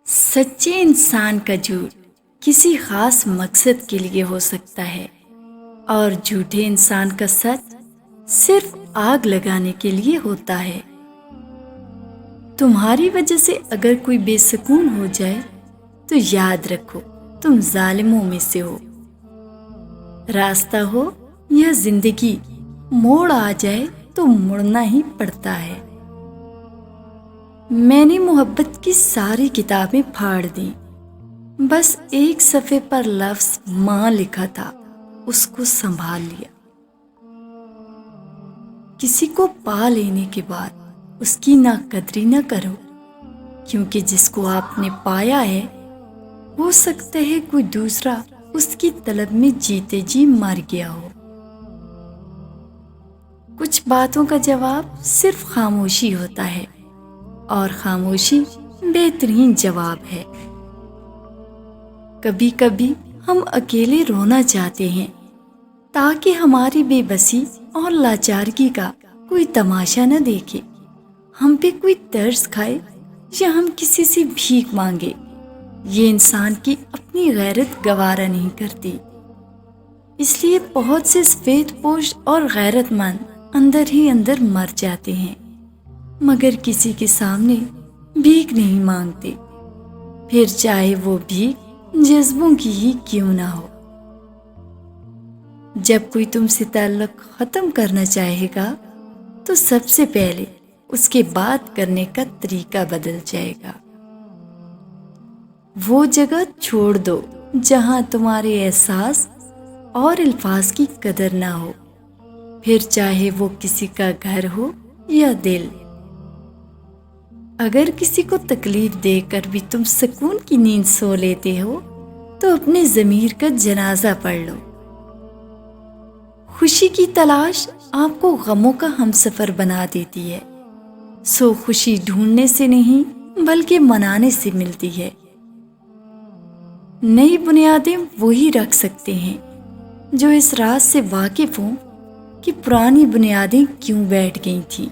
سچے انسان کا جھوٹ کسی خاص مقصد کے لیے ہو سکتا ہے اور جھوٹے انسان کا سچ صرف آگ لگانے کے لیے ہوتا ہے۔ تمہاری وجہ سے اگر کوئی بے سکون ہو جائے تو یاد رکھو تم ظالموں میں سے ہو۔ راستہ ہو یا زندگی، موڑ آ جائے تو مڑنا ہی پڑتا ہے۔ میں نے محبت کی ساری کتابیں پھاڑ دیں، بس ایک صفحے پر لفظ ماں لکھا تھا، اس کو سنبھال لیا۔ کسی کو پا لینے کے بعد اس کی ناقدری نہ کرو، کیونکہ جس کو آپ نے پایا ہے ہو سکتا ہے کوئی دوسرا اس کی طلب میں جیتے جی مر گیا ہو۔ کچھ باتوں کا جواب صرف خاموشی ہوتا ہے، اور خاموشی بہترین جواب ہے۔ کبھی کبھی ہم اکیلے رونا چاہتے ہیں تاکہ ہماری بے بسی اور لاچارگی کا کوئی تماشا نہ دیکھے، ہم پہ کوئی طرز کھائے یا ہم کسی سے بھیک مانگے۔ یہ انسان کی اپنی غیرت گوارا نہیں کرتی، اس لیے بہت سے سفید پوش اور غیرت مند اندر ہی اندر مر جاتے ہیں، مگر کسی کے سامنے بھیک نہیں مانگتے، پھر چاہے وہ بھیک جذبوں کی ہی کیوں نہ ہو۔ جب کوئی تم سے تعلق ختم کرنا چاہے گا تو سب سے پہلے اس کے بات کرنے کا طریقہ بدل جائے گا۔ وہ جگہ چھوڑ دو جہاں تمہارے احساس اور الفاظ کی قدر نہ ہو، پھر چاہے وہ کسی کا گھر ہو یا دل۔ اگر کسی کو تکلیف دے کر بھی تم سکون کی نیند سو لیتے ہو تو اپنے ضمیر کا جنازہ پڑھ لو۔ خوشی کی تلاش آپ کو غموں کا ہمسفر بنا دیتی ہے، سو خوشی ڈھونڈنے سے نہیں بلکہ منانے سے ملتی ہے۔ نئی بنیادیں وہی رکھ سکتے ہیں جو اس راز سے واقف ہوں کہ پرانی بنیادیں کیوں بیٹھ گئی تھیں۔